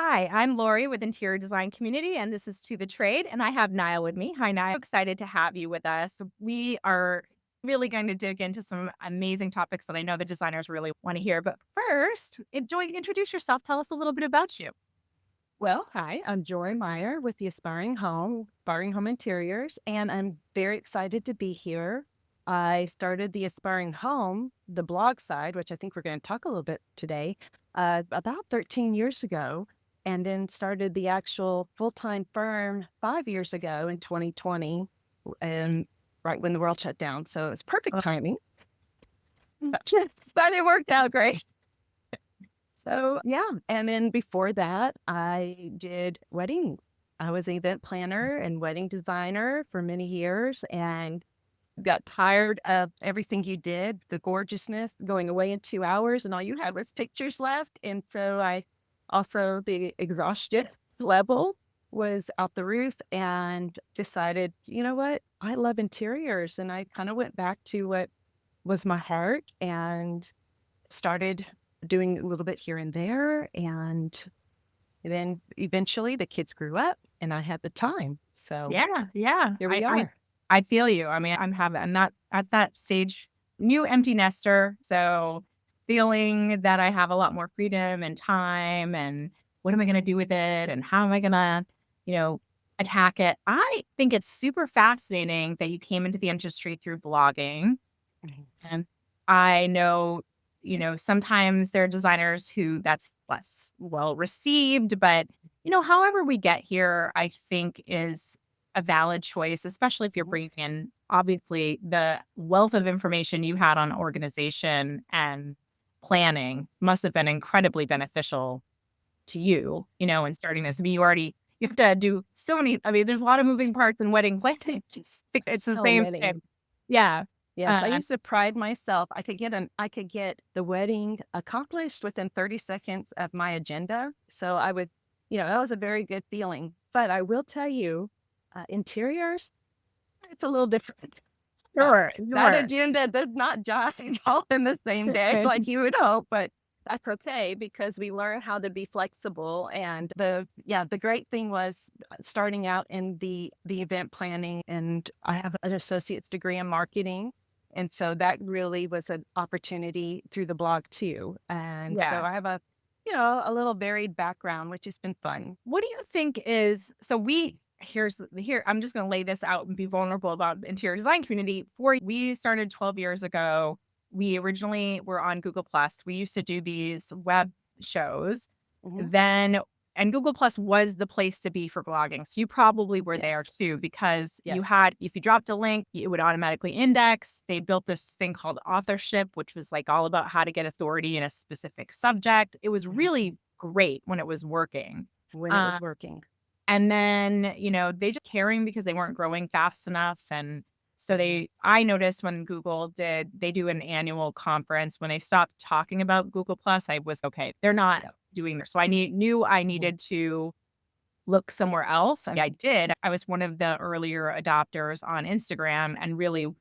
Hi, I'm Lori with Interior Design Community, and this is To the Trade. And I have Niall with me. Hi, Niall. Excited to have you with us. We are really going to dig into some amazing topics that I know the designers really want to hear. But first, introduce yourself. Tell us a little bit about you. Well, hi, I'm Joy Maier with the Aspiring Home Interiors, and I'm very excited to be here. I started the Aspiring Home, the blog side, which I think we're going to talk a little bit today, about 13 years ago, and then started the actual full-time firm 5 years ago in 2020, and right when the world shut down. So it's perfect Uh, timing, but it worked out great. So, yeah, and then before that, I did wedding. I was an event planner and wedding designer for many years and got tired of everything you did, the gorgeousness going away in 2 hours, and all you had was pictures left. And so I also the exhaustion level was out the roof and decided, you know what? I love interiors. And I kind of went back to what was my heart and started doing a little bit here and there, and then eventually the kids grew up and I had the time. So yeah, yeah. here I, we I are. I feel you. I mean, I'm not at that stage, new empty nester. So feeling that I have a lot more freedom and time and what am I going to do with it? And how am I going to, you know, attack it? I think it's super fascinating that you came into the industry through blogging. Mhm. And I know, sometimes there are designers who that's less well received, but however we get here, I think is a valid choice, especially if you're bringing in obviously the wealth of information you had on organization and planning must have been incredibly beneficial to you, in starting this. I mean, you have to do so many, I mean, there's a lot of moving parts in wedding planning. It's the So same many. thing. Yeah. Yes, I Uh, used to pride myself. I could get the wedding accomplished within 30 seconds of my agenda. So I would, that was a very good feeling. But I will tell you, interiors, it's a little different. Uh, sure, that sure. agenda does not jive all in the same day like you would hope, but that's okay because we learn how to be flexible. And the great thing was starting out in the event planning, and I have an associate's degree in marketing. And so that really was an opportunity through the blog too. And Yeah. so I have a little varied background, which has been fun. What do you think is so here, I'm just gonna lay this out and be vulnerable about the interior design community. We started 12 years ago. We originally were on Google Plus. We used to do these web shows. Mhm. Then and Google Plus was the place to be for blogging. So you probably were Yes. there too because you Yes. had if you dropped a link, it would automatically index. They built this thing called authorship, which was like all about how to get authority in a specific subject. It was Mhm. really great when it was working. When it Uh, was working. and then, they just caring because they weren't growing fast enough. And so Mhm. I noticed when they do an annual conference. When they stopped talking about Google Plus, I was okay. They're not Yep. doing this. So knew I Mhm. needed to look somewhere else. And I did. I was one of the earlier adopters on Instagram and really,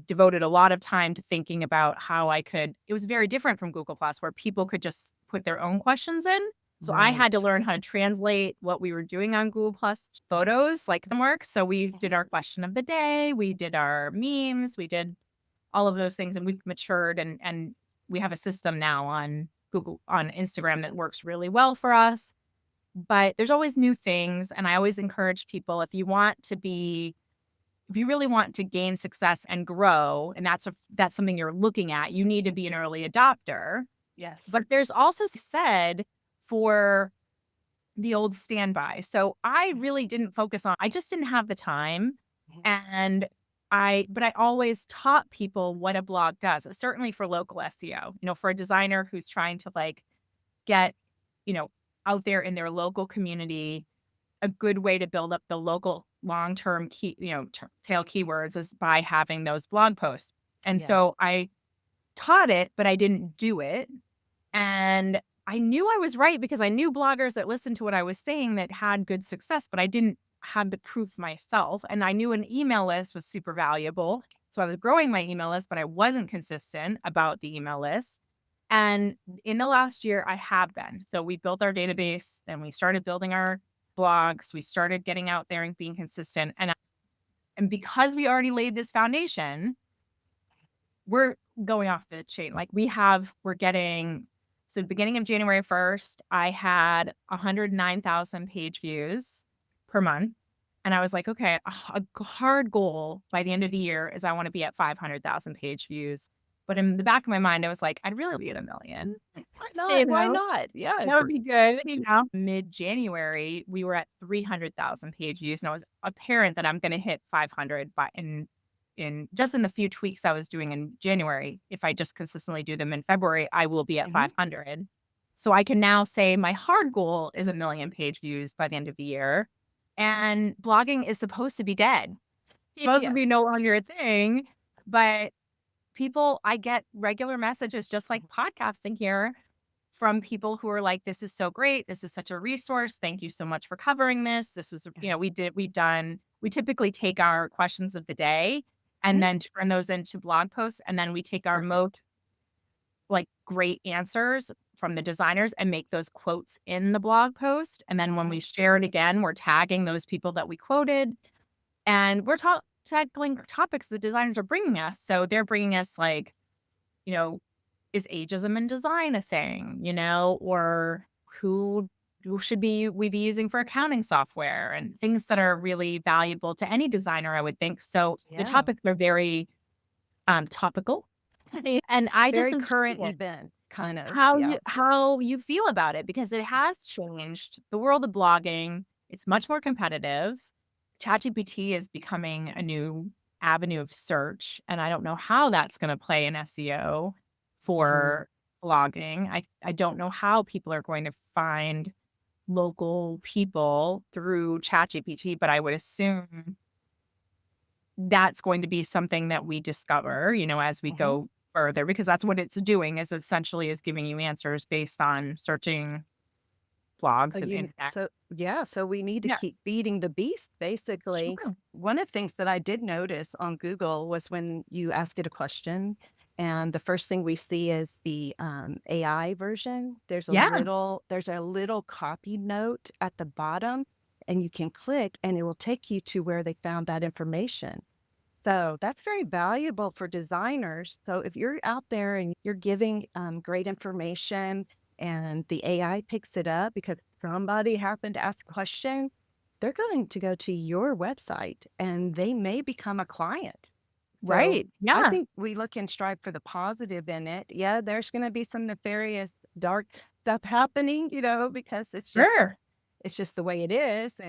devoted a lot of time to thinking about how it was very different from Google Plus where people could just put their own questions in. So I had to Right. learn how to translate what we were doing on Google Plus photos, like the work. So we did our question of the day, we did our memes, we did all of those things, and we've matured and we have a system now on Instagram that works really well for us. But there's always new things, and I always encourage people if you really want to gain success and grow, and that's something you're looking at, you need to be an early adopter. Yes. But there's also said for the old standby. So I really didn't focus on I just didn't have the time, Mhm. and I always taught people what a blog does, certainly for local SEO, for a designer who's trying to like get, you know, out there in their local community, a good way to build up the local long-term tail keywords is by having those blog posts. And Yeah. so I taught it, but I didn't do it. And I knew I was right because I knew bloggers that listened to what I was saying that had good success, but I didn't have the proof myself. And I knew an email list was super valuable. So I was growing my email list, but I wasn't consistent about the email list. And in the last year, I have been. So we built our database and we started building our blogs. We started getting out there and being consistent. And because we already laid this foundation, we're going off the chain. Like we're getting, so beginning of January 1st, I had 109,000 page views per month. And I was like, okay, a hard goal by the end of the year is I want to be at 500,000 page views. But in the back of my mind, I was like, I'd really be at a million. Why You not? Why know, not? Yes. that would be good. Mid January, we were at 300,000 page views, and it was apparent that I'm going to hit 500 by in just in the few tweaks I was doing in January. If I just consistently do them in February, I will be at Mhm. 500. So I can now say my hard goal is a million page views by the end of the year. And blogging is supposed to be dead. It's supposed to be Yes. no longer a thing. But I get regular messages just like podcasting here from people who are like, this is so great. This is such a resource. Thank you so much for covering this. This was, Yeah. we typically take our questions of the day and Mhm. then turn those into blog posts. And then we take our most Perfect. like great answers from the designers and make those quotes in the blog post. And then when Mhm. we share it again, we're tagging those people that we quoted and tackling topics the designers are bringing us. So they're bringing us like, you know, is ageism in design a thing, or who should we be using for accounting software and things that are really valuable to any designer, I would think. So the Yeah. topics are very topical. And I just Very enjoy current it. event, kind of. How Yeah. you feel about it because it has changed the world of blogging. It's much more competitive. ChatGPT is becoming a new avenue of search, and I don't know how that's going to play in SEO Mhm. for blogging. I don't know how people are going to find local people through ChatGPT, but I would assume that's going to be something that we discover, as we Mhm. go further, because that's what it's doing is essentially is giving you answers based on searching blogs and internet. So we need to Yeah, keep feeding the beast, basically. sure. One of the things that I did notice on Google was when you ask it a question, and the first thing we see is the AI version. Yeah, There's a little copy note at the bottom, and you can click, and it will take you to where they found that information. So that's very valuable for designers. So if you're out there and you're giving great information and the AI picks it up because somebody happened to ask a question, they're going to go to your website and they may become a client. So right. I Yeah, think we look and strive for the positive in it. Yeah, there's going to be some nefarious, dark stuff happening, because sure. it's just the way it is,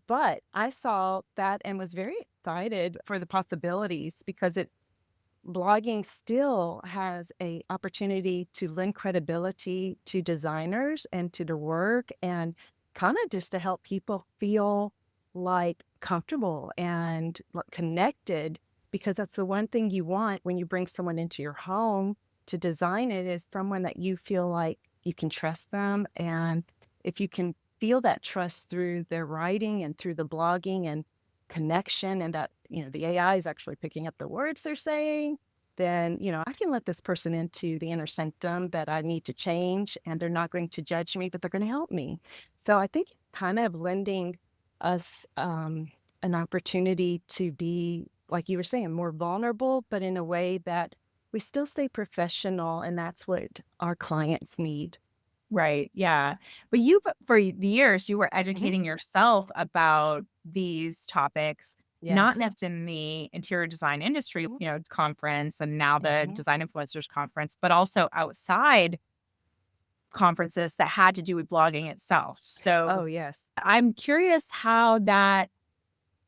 but I saw that and was very excited for the possibilities because it blogging still has a opportunity to lend credibility to designers and to the work and kinda just to help people feel, like, comfortable and, connected because that's the one thing you want when you bring someone into your home to design it is someone that you feel like you can trust them, and if you can feel that trust through their writing and through the blogging and connection and that, the AI is actually picking up the words they're saying, then, I can let this person into the inner sanctum that I need to change and they're not going to judge me, but they're going to help me. So I think kind of lending us an opportunity to be, like you were saying, more vulnerable, but in a way that we still stay professional. And that's what our clients need. Right, yeah. But for the years, you were Mhm. educating yourself about these topics, not Yes. necessarily in the interior design industry, it's conference and now the Mhm. Design Influencers Conference, but also outside conferences that had to do with blogging itself. So Oh, yes. I'm curious how that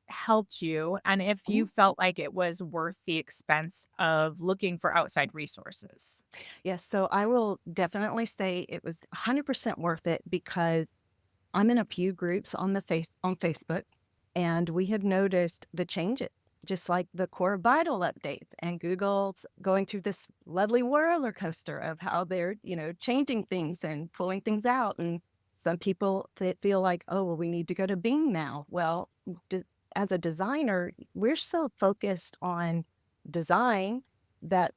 helped you and if you Mhm. felt like it was worth the expense of looking for outside resources. Yes. So I will definitely say it was 100% worth it because I'm in a few groups on Facebook, and we have noticed the changes, just like the core vital update and Google's going through this lovely roller coaster of how they're, changing things and pulling things out. And some people that feel like, oh, well, we need to go to Bing now. Well, as a designer, we're so focused on design that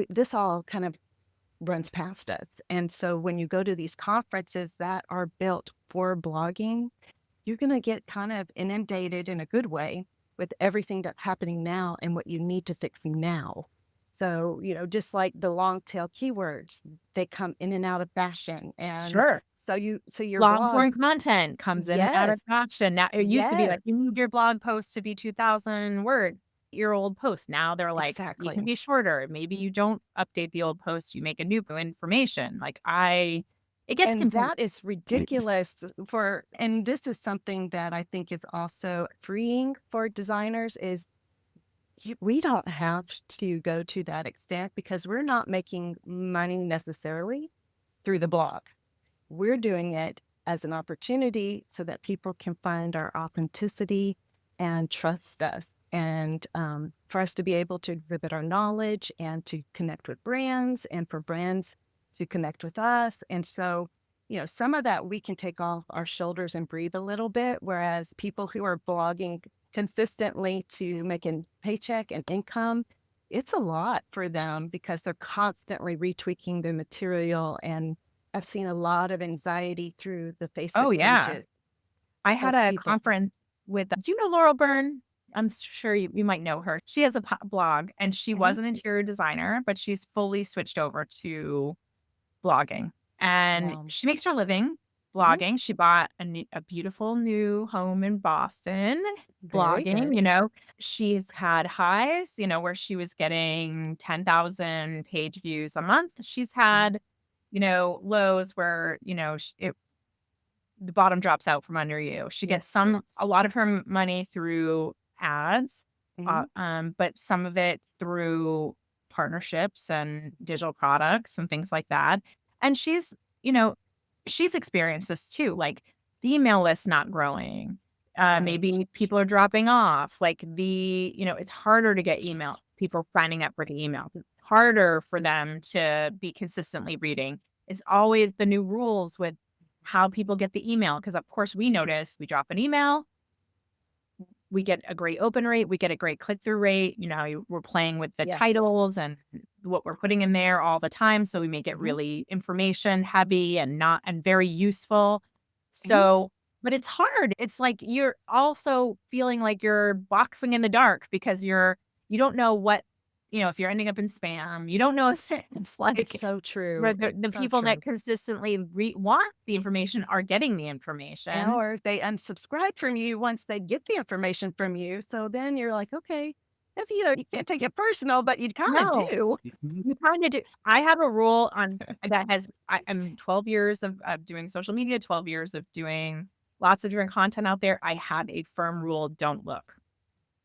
this all kind of runs past us. And so when you go to these conferences that are built for blogging, you're going to get kind of inundated in a good way with everything that's happening now and what you need to fix now. So, just like the long tail keywords, they come in and out of fashion. And Sure. so your Long blog, form content comes in and out of yes, fashion. Now it used to be yes, like you need your blog post to be 2,000 word your old post. Now they're like, you exactly. can be shorter. Maybe you don't update the old post, you make a new information. It gets And confusing. that is ridiculous and this is something that I think is also freeing for designers is we don't have to go to that extent because we're not making money necessarily through the blog. We're doing it as an opportunity so that people can find our authenticity and trust us. And for us to be able to exhibit our knowledge and to connect with brands and for brands to connect with us. And so, some of that we can take off our shoulders and breathe a little bit. Whereas people who are blogging consistently to make a paycheck and income, it's a lot for them because they're constantly retweaking the material, and I've seen a lot of anxiety through the Facebook Oh yeah. pages I had of a people. conference with do you know Laurel Byrne? I'm sure you might know her. She has a blog and she Mhm, was an interior designer, but she's fully switched over to blogging, and wow. she makes her living Mhm, blogging. She bought a beautiful new home in Boston very blogging, good. She's had highs, where she was getting 10,000 page views a month. She's Mhm, had, lows where, the bottom drops out from under you. She gets yes. a lot of her money through ads, Mhm, but some of it through partnerships and digital products and things like that. And you know, she's experienced this too, like the email list not growing. right. Maybe people are dropping off. Like it's harder to get email people signing up for the email. It's harder for them to be consistently reading. It's always the new rules with how people get the email, because of course we notice we drop an email, we get a great open rate, we get a great click-through rate, we're playing with the Yes. titles and what we're putting in there all the time, so we make it Mhm, really information heavy and not and very useful. mhm. So but it's hard. It's like you're also feeling like you're boxing in the dark because you don't know what if you're ending up in spam, you don't know if it's It's like so true. but the It's so people that true. consistently want the information are getting the information. Or they unsubscribe from you once they get the information from you. So then you're like, okay, if you can't take it personal, but you kind of No, do. you kinda do. I have a rule on that has I'm 12 years of doing social media, 12 years of doing lots of different content out there. I have a firm rule, don't look.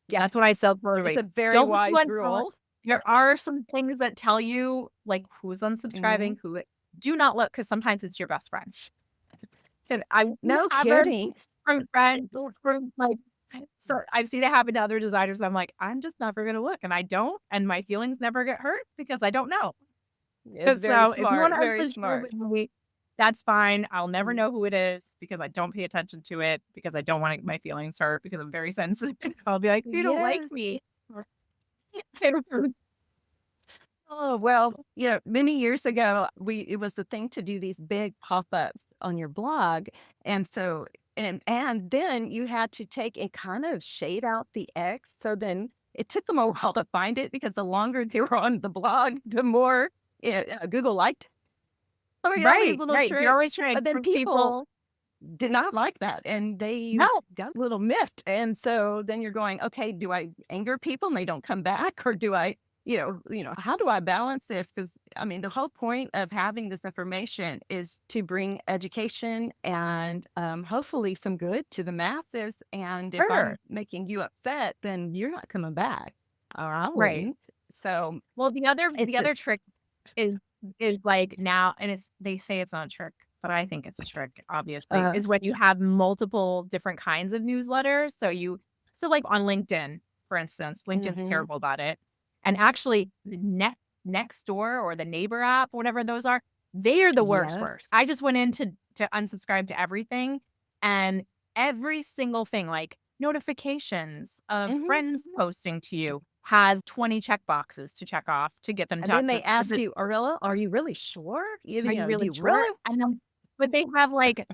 Yes. That's what I tell It's everybody. a very Don't look wise what rule. there are some things that tell you, like, who's Mhm. unsubscribing, do not look because sometimes it's your best friend. And I No have it kidding. from friends or from, like so I've seen it happen to other designers. I'm like, "I'm just never gonna look," and I don't, and my feelings never get hurt because I don't know. It's And very so if you smart, wanna very unsubscribe smart. with me, that's fine. I'll never Mhm. know who it is because I don't pay attention to it because I don't want my feelings hurt because I'm very sensitive. I'll be like, "You don't like Yeah. me." Or, I don't really Oh, well, many years ago, it was the thing to do these big pop-ups on your blog. And so and then you had to take and kind of shade out the X. So then it took them a while to find it because the longer they were on the blog, the more Google liked. Oh, these Right, little right. You're tricks. always trying But to then trick people people. did not like that, and they No. got a little miffed, and so then you're going, "Okay, do I anger people and they don't come back, or do I" how do I balance this? Because I mean, the whole point of having this information is to bring education and, hopefully some good to the masses, and if Sure. I'm making you upset, then you're not coming back, or I Right. wouldn't. So, Well, the it's other just trick is like now and they say it's not a trick, but I think it's a trick, obviously, uh is when you have multiple different kinds of newsletters. So like on LinkedIn, for instance, LinkedIn's mhm, terrible about it. And actually the Nextdoor or the Neighbor app, whatever those are, they are the worst. yes, I just went in to unsubscribe to everything and every single thing, like notifications of mhm, friends mhm, posting to you. has 20 check boxes to check off to get them And then they to ask you, "Arilla, are you really sure? are You you know, do really you sure? really?" I know, but they have, like,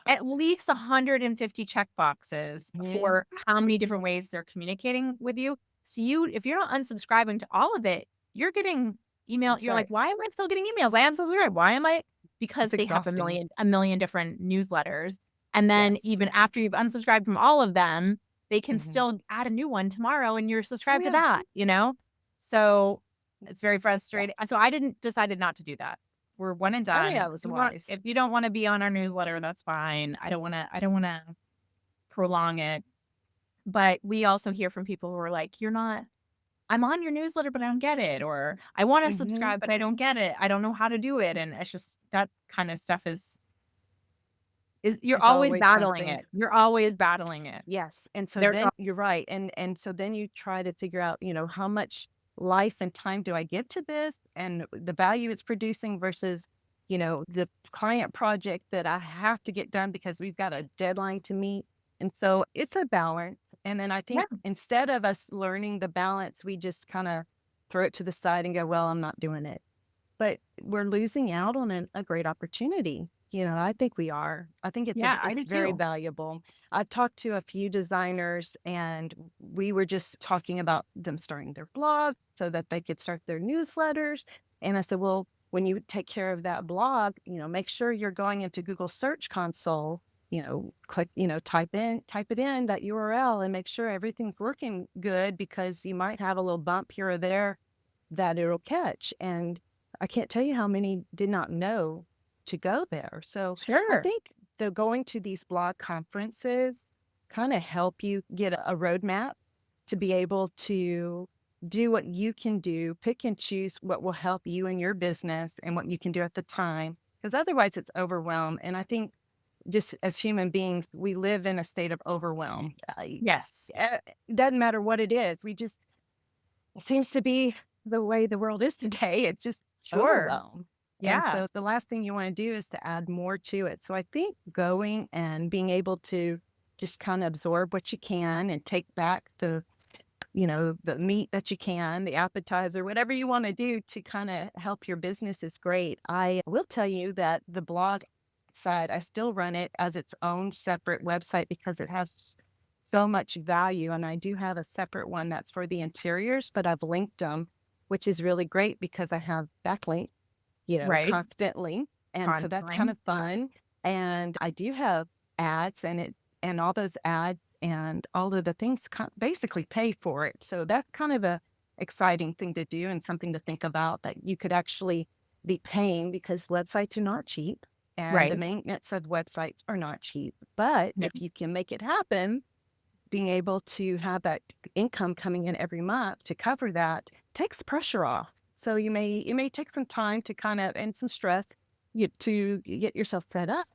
at least 150 check boxes Mhm. for how many different ways they're communicating with you. So if you're not unsubscribing to all of it, you're getting email That's you're like, right. "Why am I still getting emails? I unsubscribed. Why am I?" Because It's they have exhausting. a million different newsletters, and then Yes. even after you've unsubscribed from all of them, they can Mhm. still add a new one tomorrow, and you're Oh, subscribed to yeah. that, you know? So, it's very Yeah. frustrating. So I decided not to do that. We're one and I think done. that was wise. If you don't wanna be on our newsletter, that's fine. I don't wanna prolong it. But we also hear from people who are like, "You're not I'm on your newsletter, but I don't get it," or "I wanna Mhm. subscribe, but I don't get it. I don't know how to do it." And it's just that kind of stuff is you're There's always always battling something. it. You're always battling it. Yes, and so There's then you're right, and so then you try to figure out, how much life and time do I give to this and the value it's producing versus, the client project that I have to get done because we've got a deadline to meet. And so it's a balance. And then I yeah, think instead of us learning the balance, we just kind of throw it to the side and go, well, I'm not doing it. But we're losing out on a great opportunity. I think we are. I think yeah, I it's do very too. valuable. I've talked to a few designers and we were just talking about them starting their blog so that they could start their newsletters. And I said, well, when you take care of that blog, make sure you're going into Google Search Console, click, type it in that URL and make sure everything's looking good because you might have a little bump here or there that it'll catch. And I can't tell you how many did not know to go there. So I Sure. think the going to these blog conferences kind of help you get a roadmap to be able to do what you can do, pick and choose what will help you in your business and what you can do at the time. Because otherwise it's overwhelmed. And I think just as human beings, we live in a state of overwhelm. Yes. It doesn't matter what it is. It seems to be the way the world is today. It's just Sure. overwhelmed. And Yeah. so the last thing you want to do is to add more to it. So I think going and being able to just kind of absorb what you can and take back the meat that you can, the appetizer, whatever you want to do to kind of help your business is great. I will tell you that the blog side, I still run it as its own separate website because it has so much value. And I do have a separate one that's for the interiors, but I've linked them, which is really great because I have backlink, Right. constantly. And so that's kind Constantly. of fun. And I do have ads and all those ads and all of the things basically pay for it. So that's kind of a exciting thing to do and something to think about that you could actually be paying because websites are not cheap and the Right. maintenance of websites are not cheap. But No. if you can make it happen, being able to have that income coming in every month to cover that takes the pressure off. So it may take some time to kind of and some stress to get yourself fed up.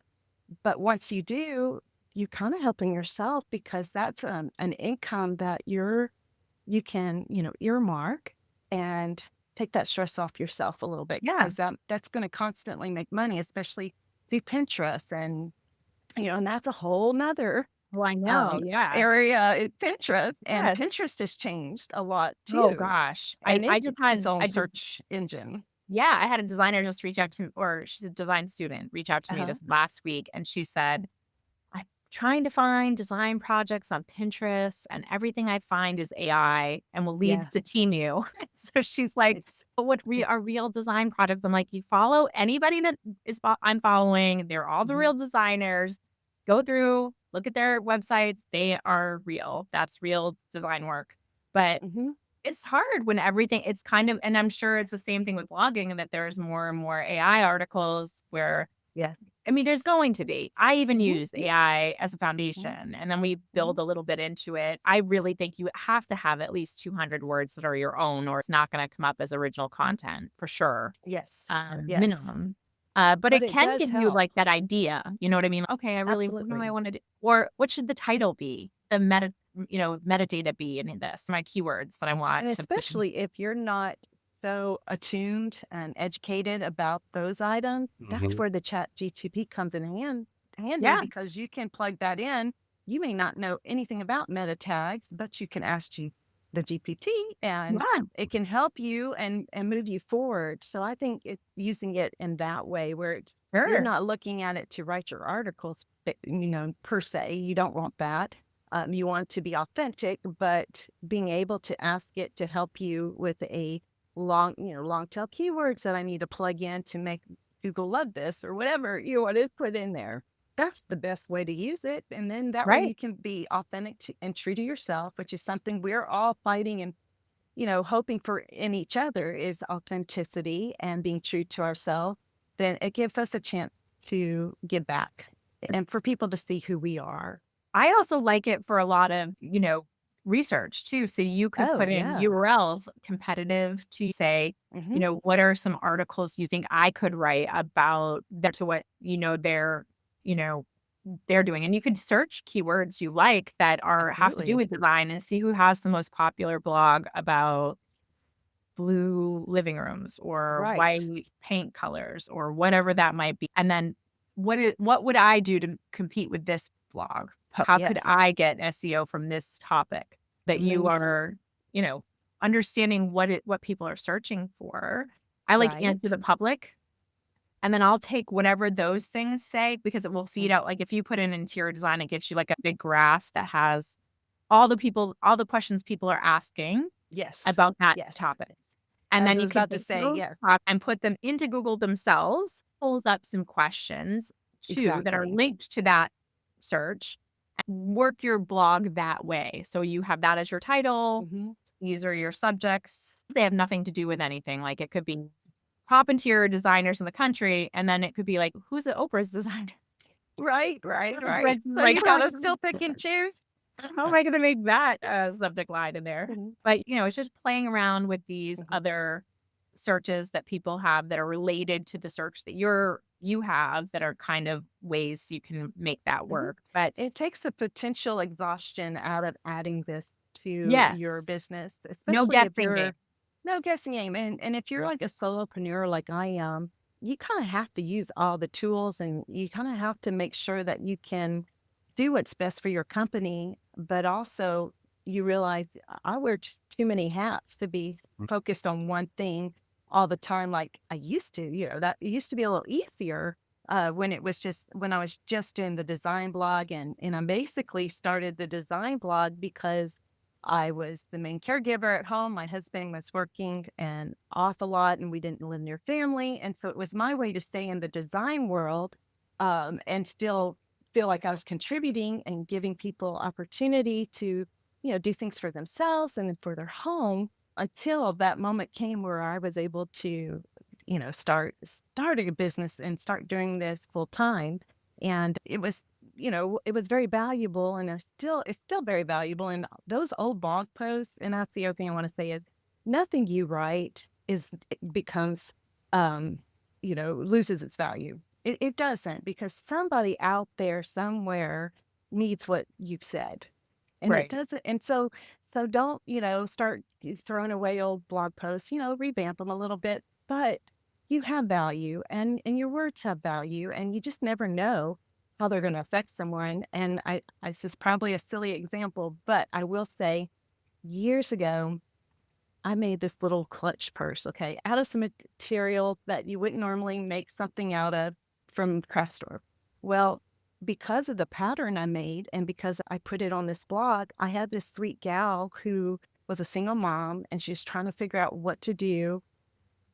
But once you do, you're kind of helping yourself because that's an income that you can earmark and take that stress off yourself a little bit Yeah. because that's going to constantly make money, especially through Pinterest and that's a whole nother Well, I know. Yeah. area at Pinterest, and Yes. Pinterest has changed a lot Oh too, gosh. and I just it's its had own I just search engine. Yeah, I had a designer just reach out to me, or she's a design student, reach out to me Uh-huh. this last week, and she said, "I'm trying to find design projects on Pinterest, and everything I find is AI and will Yeah, leads to Temu." So she's like, it's "But what are real design projects?" I'm like, "You follow anybody that I'm following. They're all the mhm, real designers. Go through, look at their websites. They are real. That's real design work." But mhm, it's hard when everything it's kind of and I'm sure it's the same thing with blogging and that there's more and more AI articles where yeah, I mean, there's going to be. I even mhm, use AI as a mhm, foundation, and then we mhm, build a little bit into it. I really think you have to have at least 200 words that are your own, or it's not gonna come up as original mhm. content for sure, Yes, yes, minimum. But but it it can does give you, help. like, that idea, you know what I mean? Okay, I really what do I Absolutely, wanna do? Or what should the title be? The metadata be in this, my keywords that I want and to put in. especially if you're not so attuned and educated about those items, that's Mhm. where the ChatGPT comes in handy Yeah, because you can plug that in. You may not know anything about meta tags, but you can ask the GPT, and Yeah, it can help you and move you forward. So I think using it in that way where you're sure. not looking at it to write your articles, per se. You don't want that. You want to be authentic, but being able to ask it to help you with a long tail keywords that I need to plug in to make Google love this or whatever you want to put in there. That's the best way to use it. And then that way Right, you can be authentic and true to yourself, which is something we're all fighting and, hoping for in each other is authenticity and being true to ourselves. Then it gives us a chance to give back and for people to see who we are. I also like it for a lot of, research too. So you could Oh, put in yeah. URLs competitive to say, Hmm. what are some articles you think I could write about that to what, you know, they're doing. And you could search keywords you like that are have to do Absolutely. with design and see who has the most popular blog about blue living rooms or white Right. paint colors or whatever that might be. And then what would I do to compete with this blog? How could Yes. I get SEO from this topic? That And then you are, you know, understanding what people are searching for. I like answer right. the public, and then I'll take whatever those things say because it will Mm. feed out. Like if you put in interior design, it gives you like a big graph that has all the questions people are asking Yes. about that Yes. topic. And As then I you was could about to take say, those yeah, and put them into Google themselves, pulls up some questions too that are exactly. linked to that search, and work your blog that way. So you have that as your title, Hmm. these are your subjects. They have nothing to do with anything. Like it could be top interior designers in the country, and then it could be like, who's the Oprah's designer? Right, right, right. Like, So like you gotta still pick and choose. how am I gonna make that subject line in there? Mhm, But, it's just playing around with these mhm, other searches that people have that are related to the search that you have that are kind of ways you can make that mhm. work. But It takes the potential exhaustion out of adding this to your yes, business, no especially if guessing game. you're no guessing game. And if you're like a solopreneur like I am, you kind of have to use all the tools and you kind of have to make sure that you can do what's best for your company, but also you realize I wear just too many hats to be focused on one thing all the time like I used to. That it used to be a little easier when when I was just doing the design blog, and I basically started the design blog because I was the main caregiver at home. My husband was working and off a lot, and we didn't live near family, and so it was my way to stay in the design world, and still feel like I was contributing and giving people opportunity to do things for themselves and for their home until that moment came where I was able to starting a business and start doing this full time. And it was very valuable, and it's still very valuable. And those old blog posts, and that's the other thing I want to say is nothing you write it becomes loses its value. It doesn't, because somebody out there somewhere needs what you've said. And it Right. doesn't, and so don't, start throwing away old blog posts, revamp them a little bit, but you have value, and your words have value, and you just never know how they're going to affect someone. And this is probably a silly example, but I will say years ago, I made this little clutch purse, okay, out of some material that you wouldn't normally make something out of from craft store. Well, because of the pattern I made and because I put it on this blog, I had this sweet gal who was a single mom and she was trying to figure out what to do.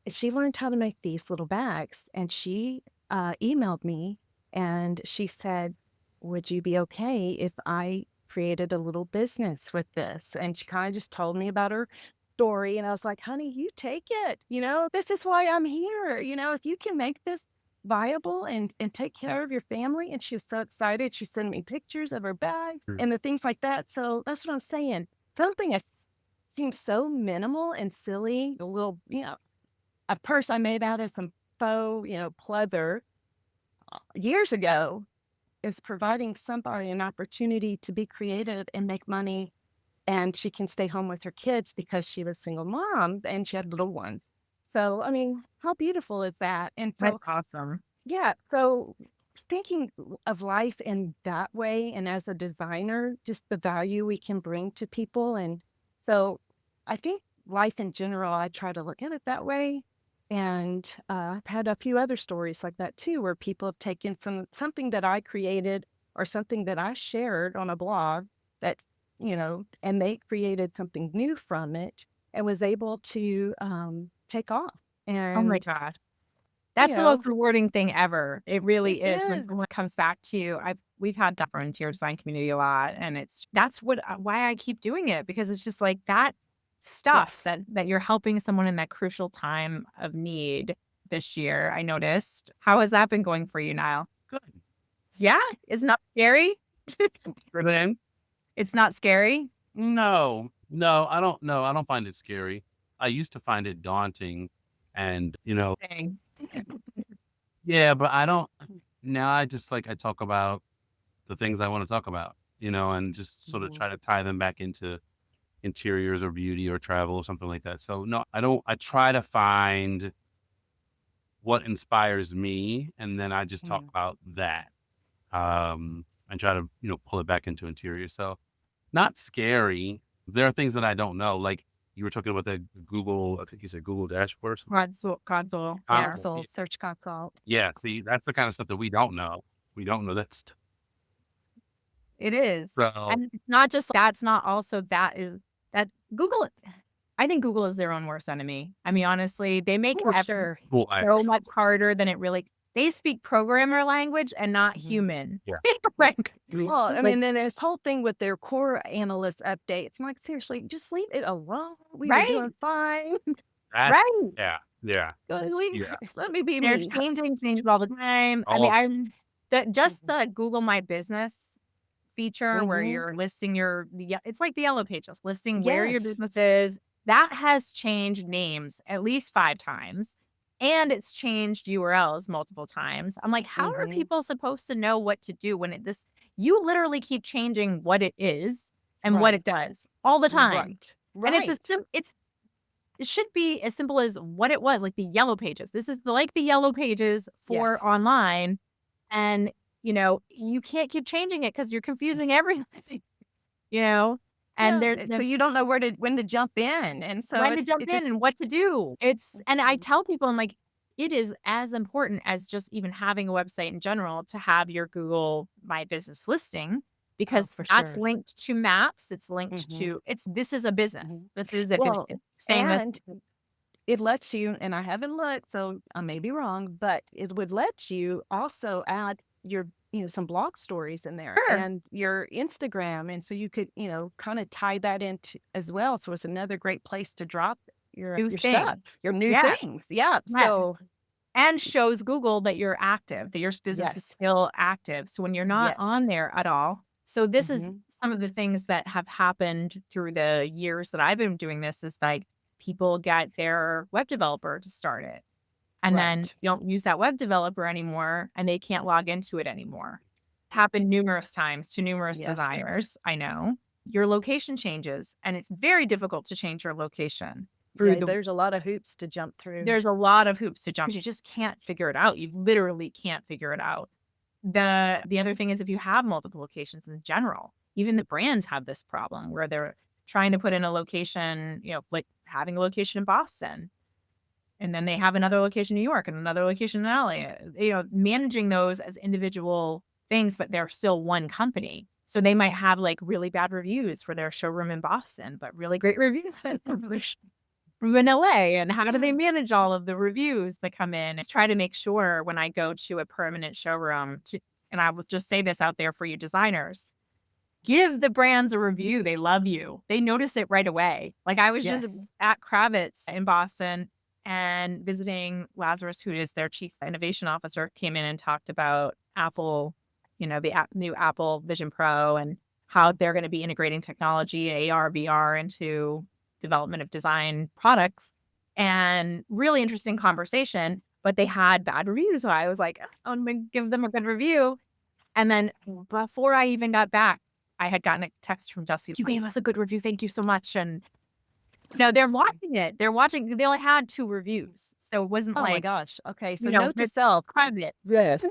She learned how to make these little bags, and she emailed me and she said, "Would you be okay if I created a little business with this?" And she kind of just told me about her story. And I was like, "Honey, you take it. This is why I'm here. If you can make this viable and take care of your family." And she was so excited. She sent me pictures of her bag and the things like that. So that's what I'm saying. Something that seems so minimal and silly, a little, a purse I made out of some faux, pleather years ago, is providing somebody an opportunity to be creative and make money. And she can stay home with her kids because she was a single mom and she had little ones. So, I mean, how beautiful is that? And That's so, awesome. yeah. So, thinking of life in that way and as a designer, just the value we can bring to people. And so, I think life in general, I try to look at it that way. And I've had a few other stories like that too, where people have taken from something that I created or something that I shared on a blog that, and they created something new from it and was able to take off. Oh my And, god. you That's the know, most rewarding thing ever. It it really is when is. someone comes back to you. We've had that for interior design community a lot, and that's what why I keep doing it because it's just like that stuff Yes. that you're helping someone in that crucial time of need this year, I noticed. How has that been going for you, Niall? Good. Yeah? It's not scary? For them? It's not scary? No, no, I don't know. I don't find it scary. I used to find it daunting and, Dang. yeah, but I don't now I just I talk about the things I want to talk about, and just sort of Mhm. try to tie them back into interiors or beauty or travel or something like that. So no, I don't I try to find what inspires me and then I just talk Mm. about that. And try to, pull it back into interior. So not scary. There are things that I don't know. Like you were talking about the Google, I think you said Google dashboard or something. Console. Yeah. Console. Console, search console. Yeah. See, that's the kind of stuff that we don't know. We don't know that stuff. It is. So And it's not just that's not also that is that Google I think Google is their own worst enemy. I mean, honestly, they make For everything sure. cool. so much harder than it really they speak programmer language and not Mhm. human. Yeah. Like Well, I like mean, then this whole thing with their core analyst updates, I'm like, seriously, just leave it alone. We were right, doing fine. That's, right. yeah. Yeah. Go leave. Yeah. Let me be They're me. changing things all the time. I mean, Oh, just Mhm. the Google My Business feature where Mhm. you're listing it's like the yellow pages, listing where your Yes. business is. That has changed names at least 5 times, and it's changed URLs multiple times. I'm like, how are Mhm. people supposed to know what to do when you literally keep changing what it is and what it Right. does all the time. Right. And Right. it should be as simple as what it was, like the yellow pages. This is like the yellow pages for Yes. online, and, you can't keep changing it because 'cause you're confusing everything, you know? And Yeah. So there's you don't know when to jump in, and so when to jump it in just. and what to do. And I Mhm. tell people, I'm like, it is as important as just even having a website in general to have your Google My Business listing Oh, because for that's sure. linked to maps. It's linked Mhm. to this is a business. Mhm. This is a Well, business. Same as and it lets you, and I haven't looked, so I may be wrong, but it would let you also add your, some blog stories in there sure, and your Instagram. And so you could, kind of tie that into as well. So it's another great place to drop new your stuff, thing. your new Yeah. things. Yeah. Yeah. So And shows Google that you're active, that your business is yes. still active. So when you're not on Yes. there at all, so this is Hmm. some of the things that have happened through the years that I've been doing this is like people get their web developer to start it. And then Right. you don't use that web developer anymore and they can't log into it anymore. It's happened numerous times to numerous Yes. designers, I know. Your location changes and it's very difficult to change your location through Yeah. the There's a lot of hoops to jump through. there's a lot of hoops to jump. You just can't figure it out. You literally can't figure it out. The other thing is if you have multiple locations in general, even the brands have this problem where they're trying to put in a location, like having a location in Boston, and then they have another location in New York and another location in LA. Managing those as individual things, but they're still one company. So they might have like really bad reviews for their showroom in Boston, but really great reviews from in LA, and how do they Yeah. manage all of the reviews that come in? Just try to make sure when I go to a permanent showroom and I will just say this out there for you designers, give the brands a review. They love you. They notice it right away. Like I was just Yes. at Kravitz in Boston and visiting Lazarus, who is their chief innovation officer, came in and talked about Apple, the new Apple Vision Pro and how they're going to be integrating technology, AR, VR into development of design products. And really interesting conversation, but they had bad reviews. So I was like, "Oh, I'm going to give them a good review." And then before I even got back, I had gotten a text from Dusty. You gave us a good review. Thank you so much. And they're watching it. They only had 2 reviews. So it wasn't Oh my like, gosh. Okay. So note to it's self. private. Yes.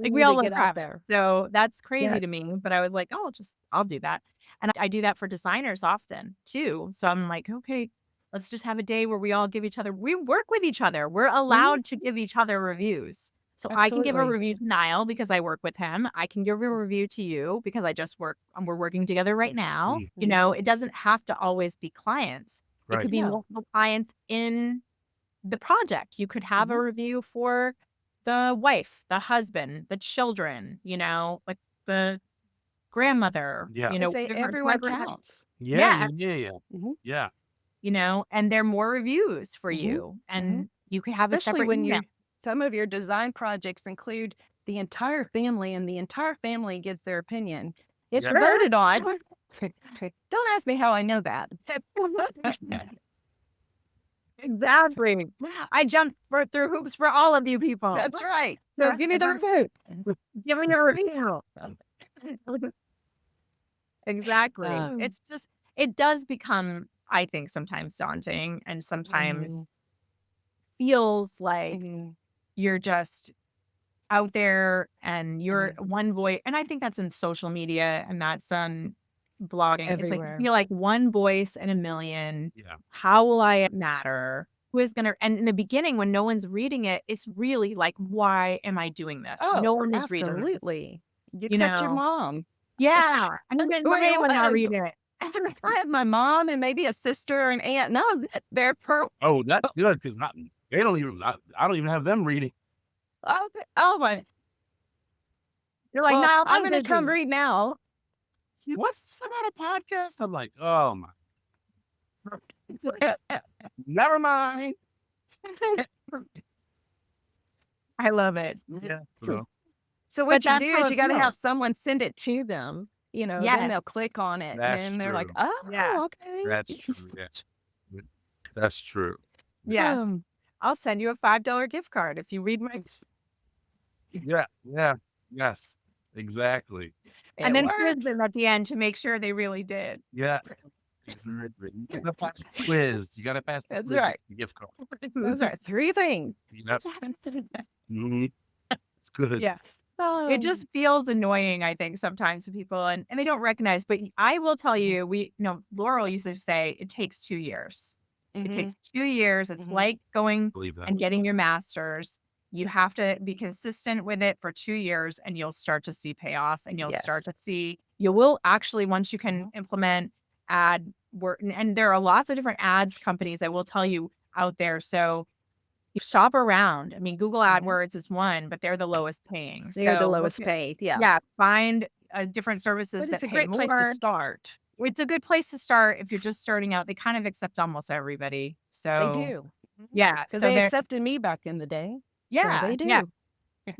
We Like, we need all to live get out private. there. So that's Yeah. crazy to me, but I was like, "Oh, I'll do that." And I do that for designers often too. So I'm like, "Okay, let's just have a day where we work with each other. We're Mhm. allowed to give each other reviews." So I can give a Absolutely. review to Niall because I work with him. I can give a review to you because we're working together right now. Mm, You Mhm. know, it doesn't have to always be clients. It right. could be No. multiple clients in the project. You could have a Mhm. review for the wife, the husband, the children, like the grandmother, Yeah. I say different everyone whoever had counts. Yeah. yeah, Yeah. Yeah. Yeah. Mhm. Yeah. and they're more reviews for Mhm. you. Mhm. And you could have a Especially separate when email. some of your design projects include the entire family and the entire family gives their opinion. It's Yeah. voted on. Don't ask me how I know that. Exactly. I jumped through hoops for all of you people. That's right. So Yeah, give me the vote. give me a review. Exactly. Oh. It does become, I think, sometimes daunting and sometimes Mhm. feels like Mhm. you're just out there and you're Mhm. one voice. And I think that's in social media and that's on blogging. It's like, you Everywhere. feel like one voice in a million. Yeah. How will I matter? Who is going to, and in the beginning, when no one's reading it, it's really like, why am I doing this? Oh, No one is reading this, absolutely. you Except your know? mon. Yeah. I mean, Who my are you? name not reading it. I have my mom and maybe a sister or an aunt. No, they're per. Oh, that's good because not they don't even. I don't even have them reading. Oh, oh my. You're like, Well, no, I'm I'm going to come busy. read now. What's this about a podcast? I'm like, oh my, never mind. I love it. Yeah. So, So But what you that's do how is you it got to feels. have someone send it to them. Then Yes. they'll click on it, and that's then they're like, true. Yeah. "Oh, okay." That's true. Yeah. That's true. Yes. Um, I'll send you a $5 gift card if you read my Yeah. Yeah. Yes. Exactly. and it then quiz works. them at the end to make sure they really did. Yeah. Exactly. You gotta pass the quiz. You gotta pass the That's quiz. right. The gift card. That's right. 3 things. Yep. Mhm. It's good. Yes. It Oh. just feels annoying, I think, sometimes to people and they don't recognize, but I will tell you, Laurel used to say it takes 2 years. It Mhm. takes 2 years. It's Mhm. like going Believe that. and getting your master's. You have to be consistent with it for 2 years and you'll start to see payoff and you'll start Yes. to see you will actually once you can Mhm. implement ad work and there are lots of different ads companies I will tell you out there. So you shop around. I mean, Google Mhm. AdWords is one, but they're the lowest paying. They're the So look lowest at paid, yeah. yeah, find, different services But it's that a pay great place to more. start. It's a good place to start if you're just starting out. They kind of accept almost everybody. They So, do. yeah, Because so they they're accepted me back in the day, so yeah, they yeah. do.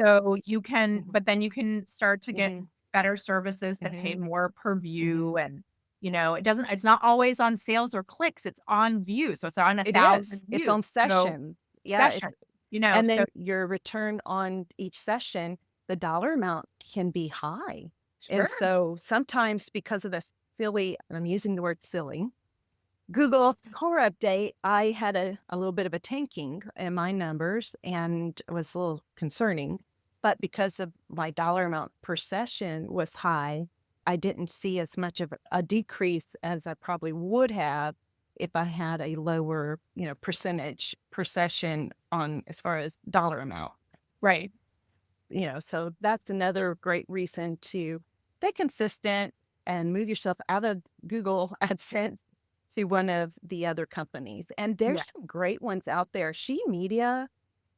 So you can Mhm. but then you can start to get Mhm. better services that pay Mhm. more per Mhm. view and, it's not always on sales or clicks, it's on views. So it's on It is. 1,000 It's views. on So session. Yeah, session, and so then your return on each session, the dollar amount can be high. And sure. so sometimes because of this silly, and I'm using the word silly, Google core update, I had a little bit of a tanking in my numbers and it was a little concerning. But because of my dollar amount per session was high, I didn't see as much of a decrease as I probably would have if I had a lower, percentage per session on as far as dollar amount. Right. So that's another great reason to stay consistent and move yourself out of Google AdSense to one of the other companies. And Yeah. there's some great ones out there. She Media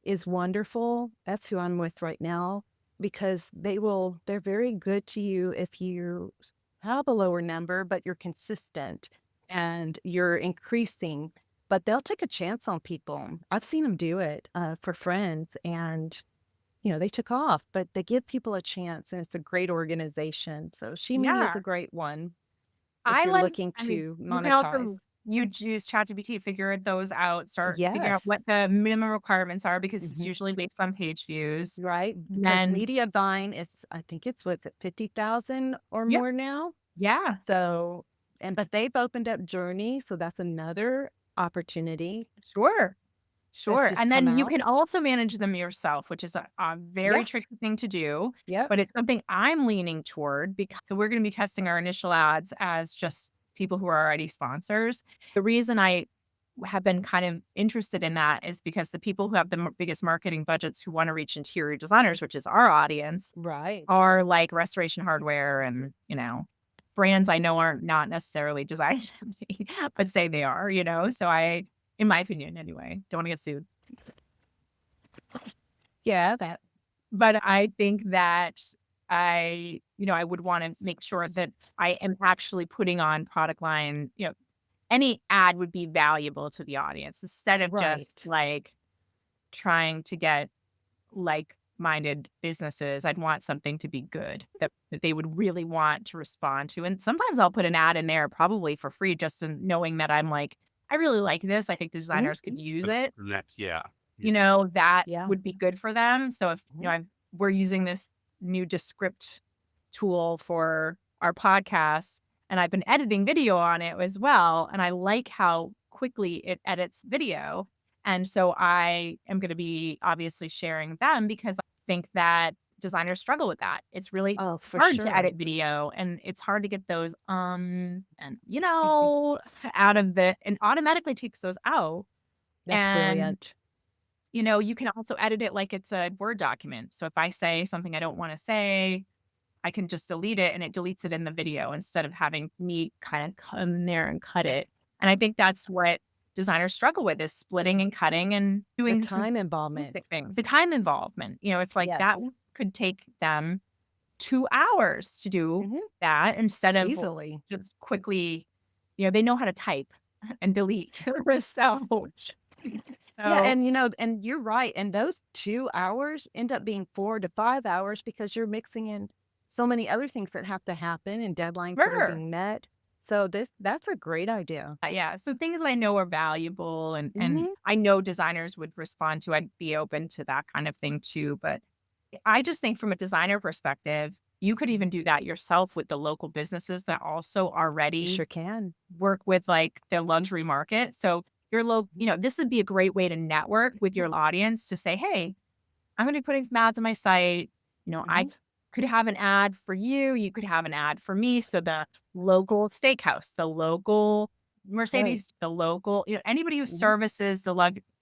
is wonderful. That's who I'm with right now because they're very good to you if you have a lower number, but you're consistent and you're increasing. But they'll take a chance on people. I've seen them do it for friends and they took off, but they give people a chance and it's a great organization. So She Media is Yeah. a great one if I you're like looking I mean, to you can monetize. also you use ChatGPT, figure those out, start figure out what Yes. the minimum requirements are because it's Mhm. usually based on page views. Right. Because Then media buying is, I think it's what's it, 50,000 or yeah, more now. yeah, So, but they've opened up Journey. So that's another opportunity. sure. Sure. just And come then you out. can also manage them yourself, which is a very Yes. tricky thing to do, Yep. but it's something I'm leaning toward because so we're going to be testing our initial ads as just people who are already sponsors. The reason I have been kind of interested in that is because the people who have the biggest marketing budgets who want to reach interior designers, which is our audience, Right. are like Restoration Hardware and, brands I know are not necessarily designed, but say they are, So in my opinion anyway, don't want to get sued. Yeah, that But I think that I would want to make sure that I am actually putting on product line, any ad would be valuable to the audience instead of just right. like trying to get like-minded businesses. I'd want something to be good that they would really want to respond to. And sometimes I'll put an ad in there probably for free just in knowing that I'm like, I really like this. I think the Mhm. designers could use it. Next, yeah. That Yeah. would be good for them. So if, Mhm. we're using this new Descript tool for our podcast and I've been editing video on it as well. And I like how quickly it edits video. And so I am going to be obviously sharing them because I think that designers struggle with that. It's really Oh, for hard to sure. edit video and it's hard to get those and out of the and automatically takes those out. That's And brilliant. you can also edit it like it's a Word document. So if I say something I don't want to say, I can just delete it and it deletes it in the video instead of having me kind of come in there and cut it. And I think that's what designers struggle with is splitting and cutting and The doing some time involvement. basic things. The time involvement, it's like that Yes. could take them 2 hours to do Mhm. that instead of Easily. just quickly, they know how to type and delete. so, Yeah, so and, and you're right, and those 2 hours end up being 4 to 5 hours because you're mixing in so many other things that have to happen and deadlines that are sure. being met. So that's a great idea. Yeah, so things that I know are valuable and Mhm. I know designers would respond to, I'd be open to that kind of thing too, but I just think from a designer perspective, you could even do that yourself with the local businesses that also You already sure can. work with like the luxury market. So your local, this would be a great way to network with your audience to say, "Hey, I'm gonna be putting some ads on my site. I Mhm. could have an ad for you. You could have an ad for me. So the local steakhouse, the local Right. Mercedes, the local, anybody who Mhm. services the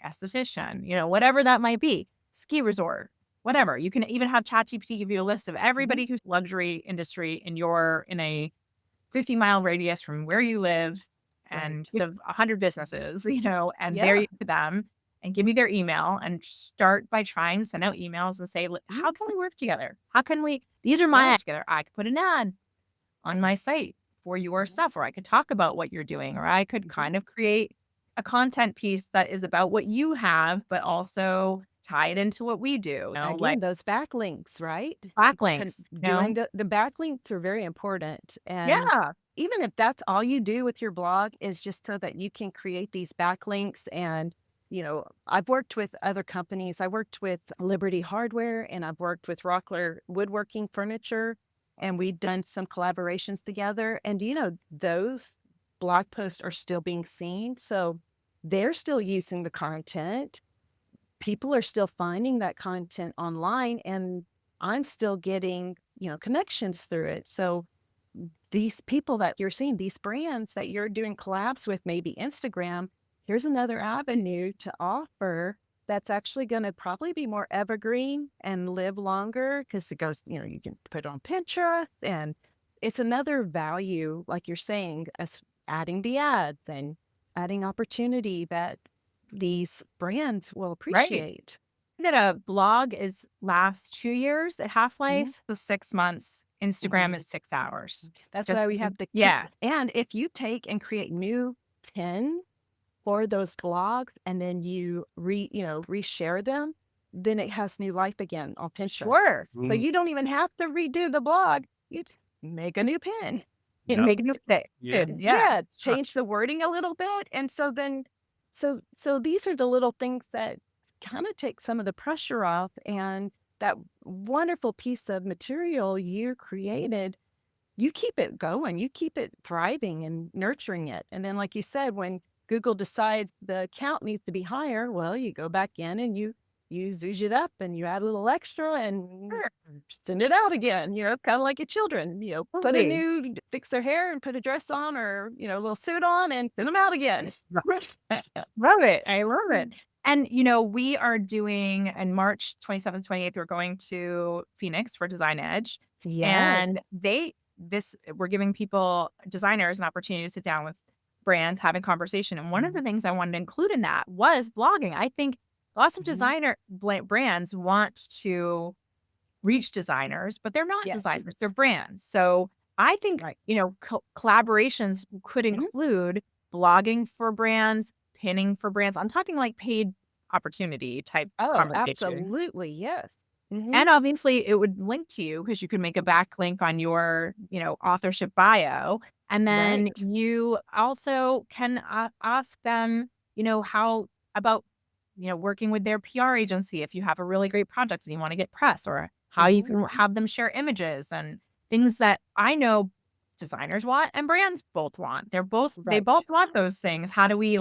esthetician, whatever that might be, ski resort, whatever. You can even have ChatGPT give you a list of Mhm. everybody who's luxury industry in a 50-mile radius from where you live and Right. you have 100 businesses, and there Yeah. you to them and give me their email and start by trying to send out emails and say, Mhm. how can we work together? How can these are my Right. ads together. I could put an ad on my site for your Mhm. stuff, or I could talk about what you're doing, or I could Mhm. kind of create a content piece that is about what you have, but also tie it into what we do, like Again, those backlinks, right? backlinks, Doing the backlinks are very important. And Yeah, even if that's all you do with your blog is just so that you can create these backlinks. And, I've worked with other companies. I worked with Liberty Hardware and I've worked with Rockler Woodworking Furniture. And we've done some collaborations together. And, those blog posts are still being seen. So they're still using the content, people are still finding that content online, and I'm still getting, connections through it. So these people that you're seeing, these brands that you're doing collabs with, maybe Instagram, here's another avenue to offer that's actually going to probably be more evergreen and live longer because it goes, you can put it on Pinterest, and it's another value, like you're saying, as adding the ads and adding opportunity that these brands will right. appreciate. That a blog is lasts 2 years, a Mhm. half-life, the 6 months. Instagram Mhm. is 6 hours. That's Just why we have to keep, yeah, and if you take and create new pin for those blogs and then you reshare them, then it has new life again on Pinterest. sure. So Mm, you don't even have to redo the blog. You make a new pin. And yep. make a mistake. Yeah. Good, yeah. Yeah, change the wording a little bit. And so then so these are the little things that kind of take some of the pressure off, and that wonderful piece of material you created, you keep it going, you keep it thriving and nurturing it. And then like you said, when Google decides the count needs to be higher, well, you go back in and you zhuzh it up and you add a little extra and Sure. send it out again. It's kind of like your children, Totally. fix their hair and put a dress on or, a little suit on and send them out again. Love it. I love it. And, we are doing in March 27th, 28th, we're going to Phoenix for Design Edge. Yes. And we're giving designers, an opportunity to sit down with brands, having conversation. And one of the things I wanted to include in that was blogging. I think lots of brands want to reach designers, but they're not Yes. designers, they're brands. So I think, Right. collaborations could Mhm. include blogging for brands, pinning for brands. I'm talking like paid opportunity type Oh, conversation. absolutely. Yes. And obviously it would link to you because you could make a backlink on your, authorship bio. And then Right. you also can ask them, how about, working with their PR agency if you have a really great project and you want to get press, or how you can have them share images and things that I know designers want and brands both want. They both Right. want those things. How do we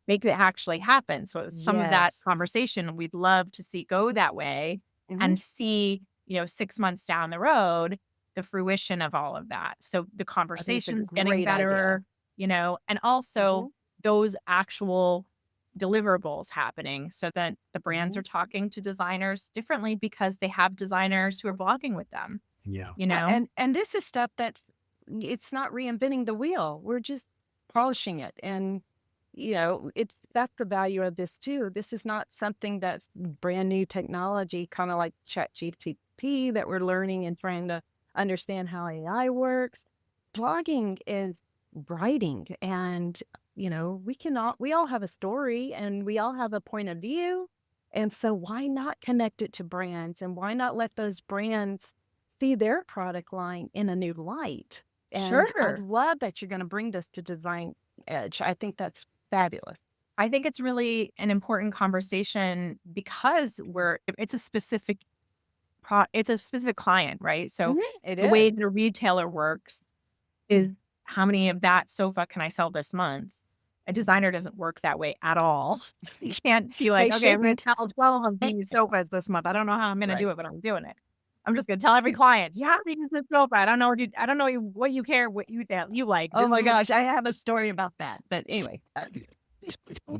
make it actually happen? So some of that Yes. conversation we'd love to see go that way Mhm. and see, 6 months down the road, the fruition of all of that. So the I think it's a conversation's getting great idea. better, and also those actual deliverables happening so that the brands are talking to designers differently because they have designers who are blogging with them, Yeah. you know? And this is stuff it's not reinventing the wheel. We're just polishing it. And, that's the value of this too. This is not something that's brand new technology, kind of like ChatGPT that we're learning and trying to understand how AI works. Blogging is writing and, we all have a story and we all have a point of view. And so why not connect it to brands and why not let those brands see their product line in a new light? And I Sure. love that you're going to bring this to Design Edge. I think that's fabulous. I think it's really an important conversation because it's a specific it's a specific client, right? So It the way is. the retailer works is how many of that sofa can I sell this month? A designer doesn't work that way at all. You can't be like, They okay, I'm going shouldn't. to sell 12 of these sofas this month. I don't know how I'm going to Right. do it, but I'm doing it. I'm just going to tell every client, you have to use this sofa. I don't know what you care, what you like. Oh This my is gosh, I have a story about that. But anyway,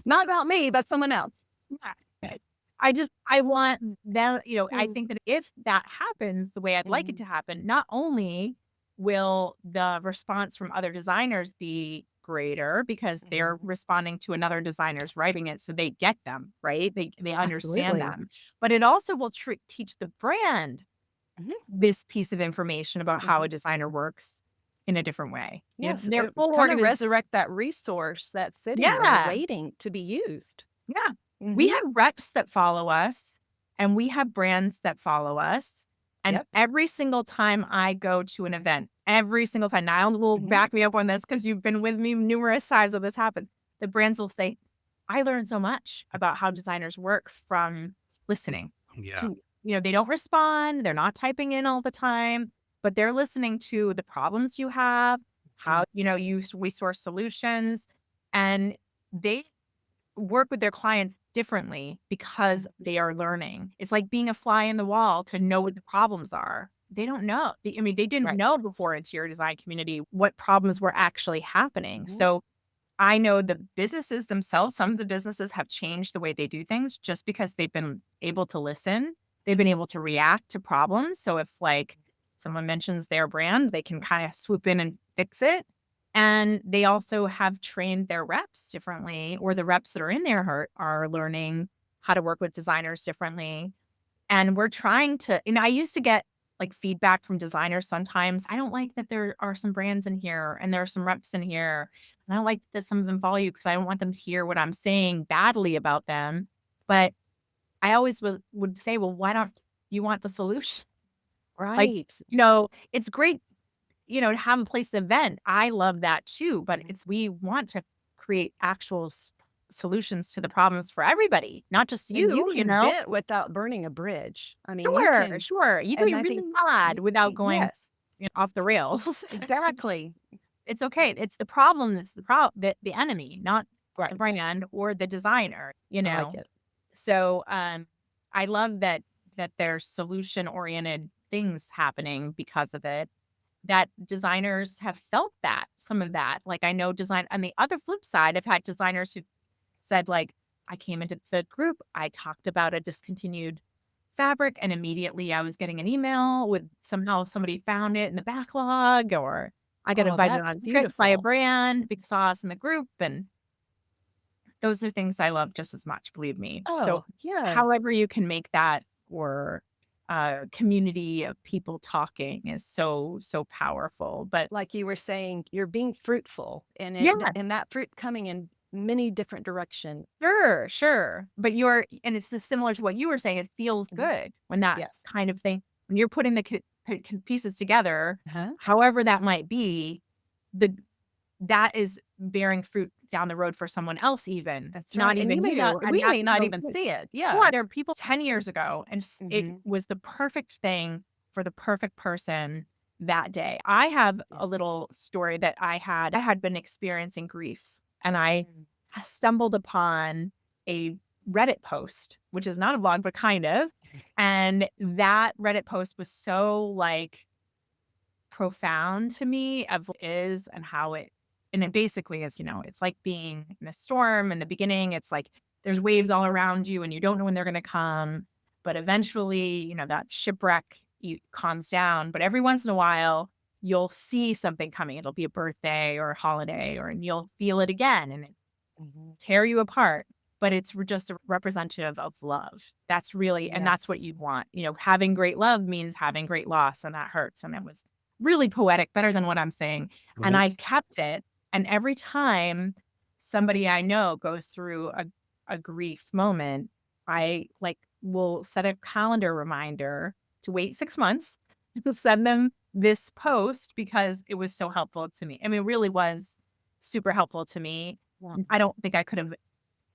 not about me, but someone else. I want them, I Mm. think that if that happens the way I'd like it to happen, not only will the response from other designers be greater because they're responding to another designer's writing it, so they get them, right? They understand Absolutely. them. But it also will teach the brand Mhm. this piece of information about how Mhm. a designer works in a different way. Yes, Their it full kind of organization. resurrect that resource that's sitting there Yeah. waiting to be used. Yeah. We Mhm. have reps that follow us and we have brands that follow us. And Yep. every single time I go to an event, every single time, Niall will Mhm. back me up on this because you've been with me numerous times when this happens. The brands will say, I learned so much about how designers work from listening. Yeah. They don't respond, they're not typing in all the time, but they're listening to the problems you have, how, we source solutions, and they work with their clients differently because they are learning. It's like being a fly in the wall to know what the problems are. They don't know. They didn't Right. know before interior design community what problems were actually happening. Mhm. So I know the businesses themselves, some of the businesses have changed the way they do things just because they've been able to listen. They've been able to react to problems. So if someone mentions their brand, they can kind of swoop in and fix it. And they also have trained their reps differently, or the reps that are in there are learning how to work with designers differently. And we're trying to, I used to get feedback from designers sometimes. I don't like that there are some brands in here and there are some reps in here. And I don't like that some of them follow you because I don't want them to hear what I'm saying badly about them. But I always would say, well, why don't you want the solution? Like, Right. it's great, to have a place to vent. I love that too. But we want to create actual solutions to the problems for everybody, not just And you you, can vent without burning a bridge. I mean, you Sure, can, sure. You can and be I really think, mad without going yes, off the rails. exactly. It's okay. It's the problem that's the enemy, not Right. brand or the designer, you I like know? it. So, I love that there's solution-oriented things happening because of it, that designers have felt that, some of that. Like, I know design on the other flip side, I've had designers who said, like, "I came into the group, I talked about a discontinued fabric, and immediately I was getting an email with somehow somebody found it in the backlog, or I got Oh, invited that's on a trip by a beautiful. brand because saw us in the group," and those are things I love just as much, believe me. So, Oh, yeah. however you can make that or a community of people talking is so, so powerful. But Like you were saying, you're being fruitful and yeah, and that fruit coming in many different directions. sure, sure. But and it's the similar to what you were saying. It feels Mhm. good when that Yes. kind of thing, when you're putting the pieces together, Uh-huh. however that might be, the that is bearing fruit down the road for someone else, even That's right. not And you even may not, you. And we that's may not so even good. see it. Yeah, Yeah. there are people 10 years ago, and it Hmm. was the perfect thing for the perfect person that day. I have a Yes. little story that I had been experiencing grief, and I Mm. stumbled upon a Reddit post, which is not a blog, but kind of. And that Reddit post was so like profound to me of what is and how it and it basically is, it's like being in a storm in the beginning. It's like there's waves all around you and you don't know when they're going to come. But eventually, that shipwreck calms down. But every once in a while, you'll see something coming. It'll be a birthday or a holiday, and you'll feel it again and it Mhm. tear you apart. But it's just a representative of love. That's really, and that's what Yes. you want. Having great love means having great loss, and that hurts. And it was really poetic, better than what I'm saying. And Mhm. I kept it. And every time somebody I know goes through a grief moment, I like will set a calendar reminder to wait 6 months, send them this post because it was so helpful to me. I mean, it really was super helpful to me. Yeah. I don't think I could have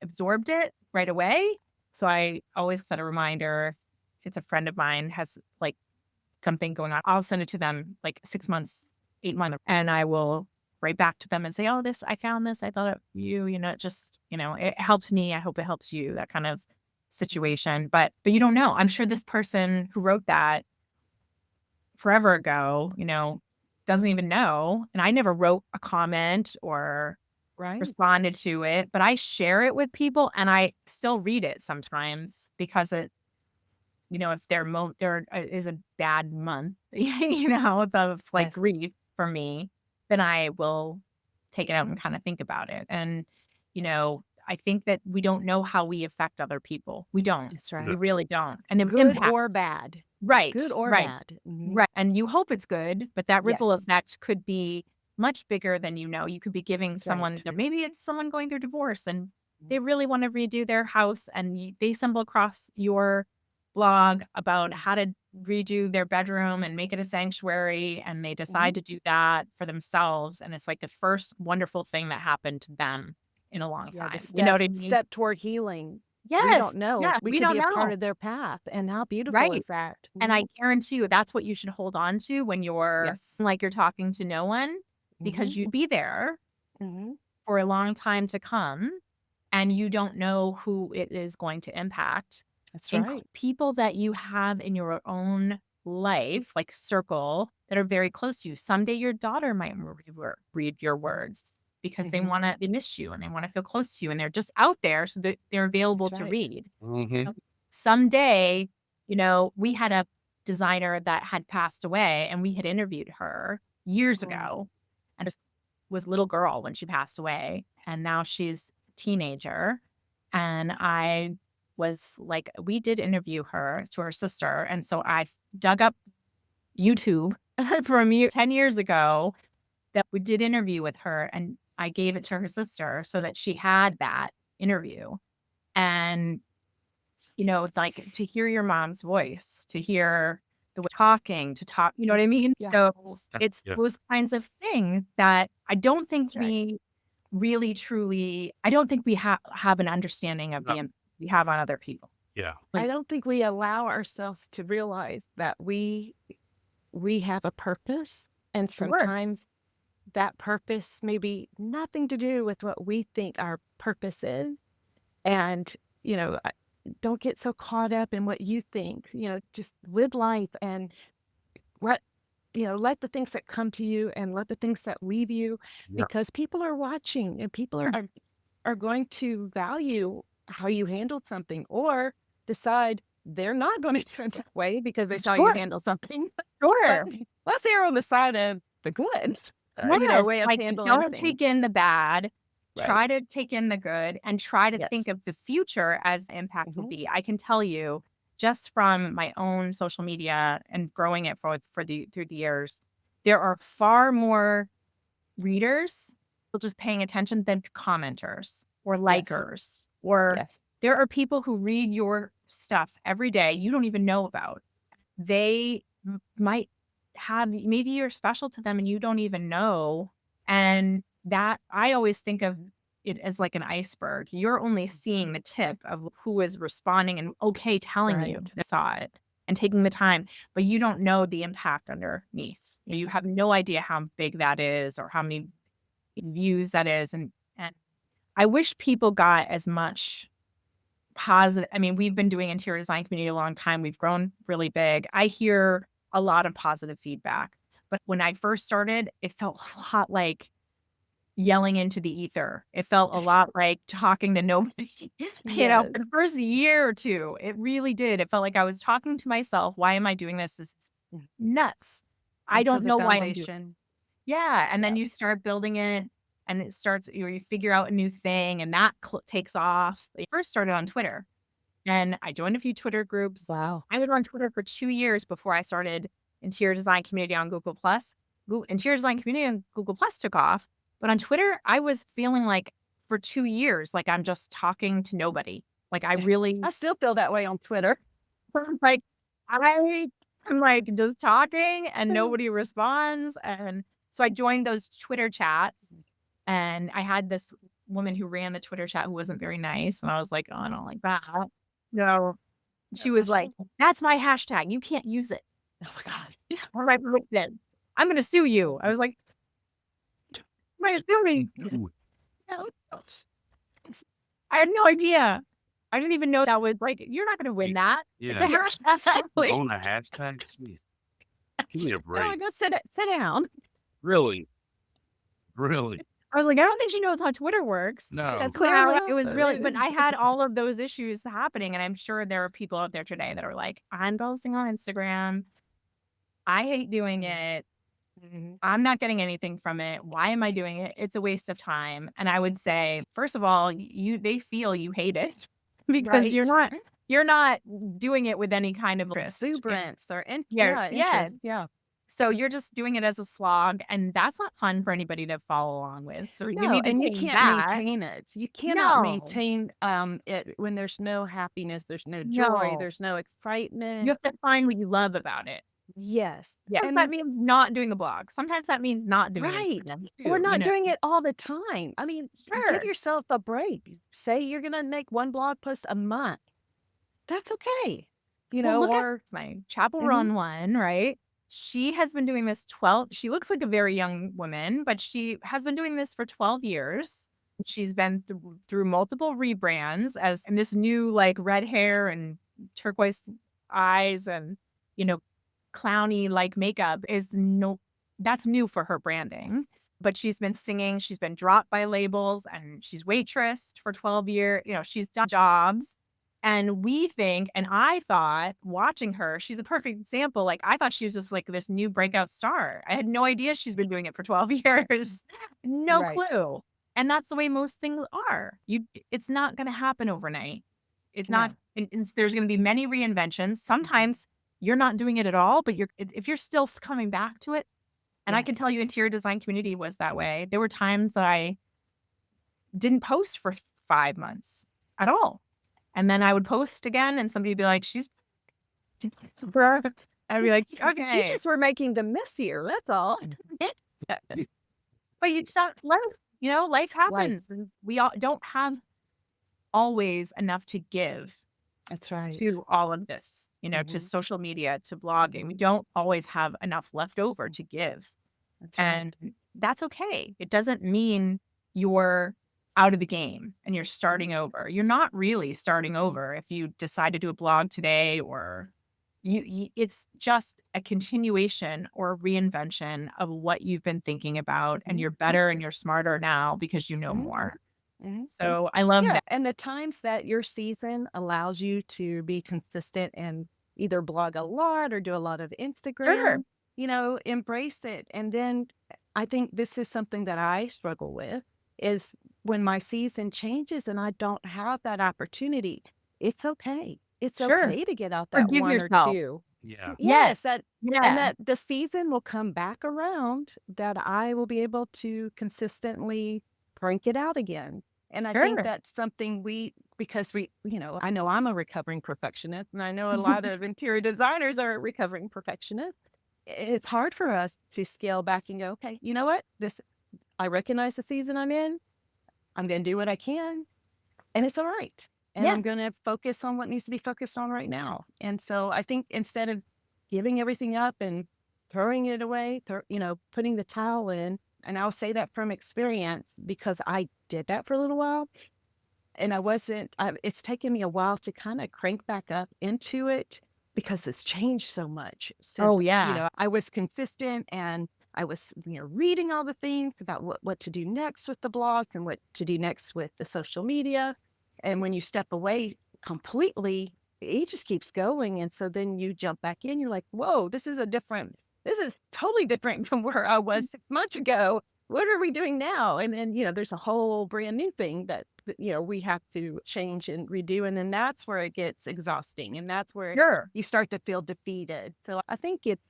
absorbed it right away. So I always set a reminder if it's a friend of mine has like something going on, I'll send it to them like 6 months, 8 months, and I will write back to them and say, "Oh, I found this. I thought of you, it helped me. I hope it helps you," that kind of situation. But you don't know. I'm sure this person who wrote that forever ago, doesn't even know. And I never wrote a comment or Right. responded to it, but I share it with people and I still read it sometimes because if there is a bad month, of like Yes. grief for me, then I will take it out and kind of think about it. And, I think that we don't know how we affect other people. We don't. That's We Yeah. right. really don't. And the Good impact, or bad. Good right, or right, bad. Hmm. right. And you hope it's good, but that ripple Yes. effect could be much bigger than you know. You could be giving That's someone, right. maybe it's someone going through divorce and Mhm. they really want to redo their house and they stumble across your blog about how to redo their bedroom and make it a sanctuary and they Mhm. decide to do that for themselves and it's like the first wonderful thing that happened to them in a long Yeah, the time. You know step what I mean? step toward healing. We don't Yes. know. Yeah. We We could don't be a part know. of their path. And how beautiful Right. is that? And I Mhm. guarantee you that's what you should hold on to when you're Yes. like you're talking to no one Hmm. because you be there Hmm. for a long time to come and you don't know who it is going to impact. That's Include right. people that you have in your own life, like circle, that are very close to you. Someday your daughter might read your words because Hmm. they miss you and they want to feel close to you and they're just out there so that they're available That's to right. read. Mhm. So someday, we had a designer that had passed away and we had interviewed her years Mm. ago and just was a little girl when she passed away. And now she's a teenager. And I was like, we did interview her to her sister. And so I dug up YouTube from 10 years ago that we did interview with her. And I gave it to her sister so that she had that interview. And it's like to hear your mom's voice, to hear the way talking, to talk, you know what I mean? Yeah. So it's Yeah. those kinds of things that I don't think That's right. we really truly, I don't think we have an understanding of No. the impact we have on other people. Yeah. I Like, don't think we allow ourselves to realize that we have a purpose, and sure. sometimes that purpose maybe nothing to do with what we think our purpose is. And, don't get so caught up in what you think, just live life and let, let the things that come to you and let the things that leave you, Yeah. because people are watching and people are going to value how you handled something or decide they're not going to turn that way because they saw you Sure, handle something. But sure. let's err on the side of the good, Yes, way of like, handling don't things. take in the bad, Right. try to take in the good, and try to Yes. think of the future as the impact will Hmm. be. I can tell you, just from my own social media and growing it for the through the years, there are far more readers who just paying attention than commenters or Yes. likers, or Yes. there are people who read your stuff every day you don't even know about. They might have maybe you're special to them and you don't even know. And that I always think of it as like an iceberg. You're only seeing the tip of who is responding and okay telling you Right. they saw it and taking the time, but you don't know the impact underneath. You have no idea how big that is or how many views that is. And I wish people got as much positive. I mean, we've been doing interior design community a long time. We've grown really big. I hear a lot of positive feedback. But when I first started, it felt a lot like yelling into the ether. It felt a lot like talking to nobody. For the Yes. first year or two, it really did. It felt like I was talking to myself. Why am I doing this? This is Mm. nuts. I Until don't the know why I'm doing it. foundation. Yeah. And then Yeah. you start building it and it starts, you figure out a new thing and that takes off. I first started on Twitter. And I joined a few Twitter groups. Wow. I was on Twitter for 2 years before I started interior design community on Google Plus. Interior design community on Google Plus took off, but on Twitter, I was feeling like for 2 years, like I'm just talking to nobody. Like I really I still feel that way on Twitter. like I'm like just talking and nobody responds. And so I joined those Twitter chats and I had this woman who ran the Twitter chat who wasn't very nice. And I was like, oh, I don't like that. No. She was like, "That's my hashtag. You can't use it." Oh my God. I'm like, "Look then, I'm gonna sue you." I was like, "Why are you sue me?" Ooh, Yeah. I had no idea. I didn't even know that was like, you're not gonna win you- that. It's a yeah. hashtag. Exactly. Own a hashtag? Jeez. Give me a Oh, break. go sit down. Really? Really? I was like, "I don't think she knows how Twitter works." No. That's Clear how enough. it was really but I had all of those issues happening, and I'm sure there are people out there today that are like, "I'm posting on Instagram. I hate doing it. Mhm. I'm not getting anything from it. Why am I doing it? It's a waste of time." And I would say, first of all, they feel you hate it because Right. you're not doing it with any kind of interest. Exuberance or Yeah, yeah. interest. Yeah. So you're just doing it as a slog, and that's not fun for anybody to follow along with. So you No, need to and you change can't that. maintain it. You cannot No, maintain it when there's no happiness, there's no joy, no. there's no You excitement. have to find what you love about it. Yes. Yes, that And means not doing the blog. Sometimes that means not doing right. Instagram Or too. not doing it all the time. I mean, give Sure. yourself a break. Say you're going to make one blog post a month. That's okay. Well, look at Or my Chapel mhm, Run one, right? She has been doing this 12 she looks like a very young woman, but she has been doing this for 12 years. She's been through multiple rebrands as and this new, like, red hair and turquoise eyes and, you know, clowny, like, makeup is no that's new for her branding. But she's been singing, she's been dropped by labels, and she's waitressed for 12 years. She's done jobs. And we think, and I thought watching her, she's a perfect example. Like, I thought she was just like this new breakout star. I had no idea she's been doing it for 12 years. No right. clue. And that's the way most things are. It's not going to happen overnight. It's not, No. there's going to be many reinventions. Mhm. Sometimes you're not doing it at all, but if you're still coming back to it, and I can Yes. tell you, interior design community was that way. There were times that I didn't post for 5 months at all. And then I would post again and somebody'd be like, "She's" I'd be like, You "Okay." just were making them messier. That's all. But you just life Life. happens, and we all don't have always enough to give That's right. to all of this, to Mhm. social media, to blogging. We don't always have enough left over to give. That's right. And that's okay. It doesn't mean you're out of the game and you're starting over. You're not really starting over if you decide to do a blog today, or it's just a continuation or reinvention of what you've been thinking about, and Mhm. you're better and you're smarter now because you know Mhm. more. Mhm. So I love Yeah, that. and the times that your season allows you to be consistent and either blog a lot or do a lot of Sure. Instagram, embrace it. And then I think this is something that I struggle with is when my season changes and I don't have that opportunity, it's okay. It's Sure. okay to get out that Forgive one or yourself. two. Yeah. Yes. Yes, that and Yeah. that the season will come back around that I will be able to consistently crank it out again. And I think Sure. that's something because I know I'm a recovering perfectionist, and I know a lot of interior designers are recovering perfectionists. It's hard for us to scale back and go, okay, you know what? I recognize the season I'm in. I'm going to do what I can, and it's all right. And Yeah. I'm going to focus on what needs to be focused on right now. And so I think instead of giving everything up and throwing it away, putting the towel in, and I'll say that from experience because I did that for a little while. And it's taken me a while to kind of crank back up into it because it's changed so much since, Oh, yeah. I was consistent and I was, reading all the things about what to do next with the blogs and what to do next with the social media. And when you step away completely, it just keeps going. And so then you jump back in, you're like, whoa, this is totally different from where I was 6 months ago. What are we doing now? And then, there's a whole brand new thing that, we have to change and redo. And then that's where it gets exhausting. And that's where Sure. you start to feel defeated. So I think it's,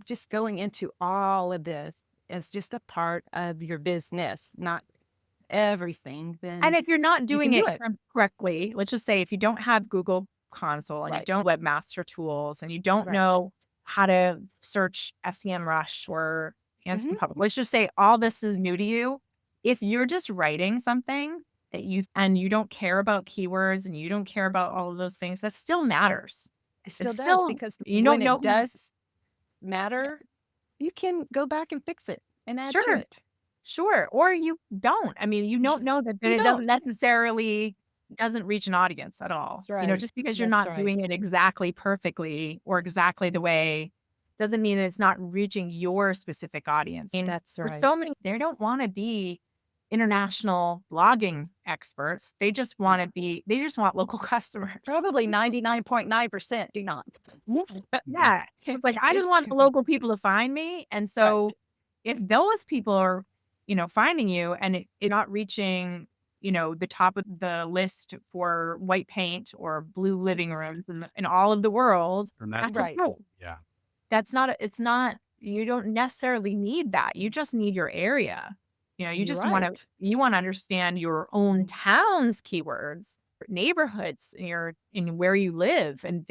just going into all of this as just a part of your business, not everything, And then if you're not you can doing do it it. correctly, let's just say if you don't have Google Console and you Right. don't webmaster tools and you don't Right. know how to search SEMrush or Hmm. Answer Public, let's just say all this is new to you. If you're just writing something and you don't care about keywords and you don't care about all of those things, that still matters. It It's still does still, because you when don't know it who. does matter, you can go back and fix it and add to Sure. it. Sure, or you don't. I mean, you don't know that You it don't. doesn't reach an audience at all. That's right. Just because you're That's not right. doing it exactly perfectly or exactly the way doesn't mean it's not reaching your specific audience. I mean, That's for right. so many, they don't wanna be international blogging experts. They just want local customers. Probably 99.9% do not. Yeah. It's like, I just want the local people to find me, and Right. so if those people are, finding you and it not reaching, the top of the list for white paint or blue living rooms in all of the world, And that's that's Right. okay. yeah. It's not you don't necessarily need that. You just need your area. You You're just right. you wanna understand your own town's keywords, neighborhoods, in where you live and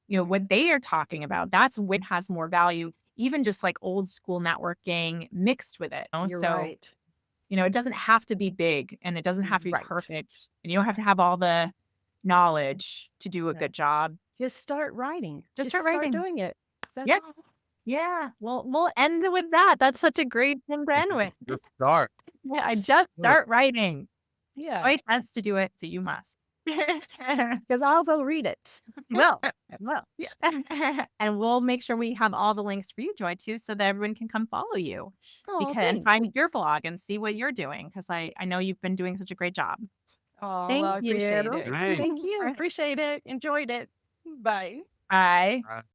what they are talking about. That's what has more value, even just like old school networking mixed with it. You're So, right. it doesn't have to be big and it doesn't have to be Right. perfect. And you don't have to have all the knowledge to do a No. good job. Just start writing. Just Just start start writing. doing it. That's Yeah. all. Yeah. Well, we'll end with that. That's such a great thing to end with. Just start. Yeah, I just Do it. start writing. Yeah. Joy has to do it, so you must. Because I'll go read it. Well, well. Yeah. And we'll make sure we have all the links for you, Joy, too, so that everyone can come follow you Oh, and thanks. find your blog and see what you're doing because I know you've been doing such a great job. Oh, well, Thank I appreciate you. it. Great. Thank you. Appreciate it. Enjoyed it. Bye. Bye.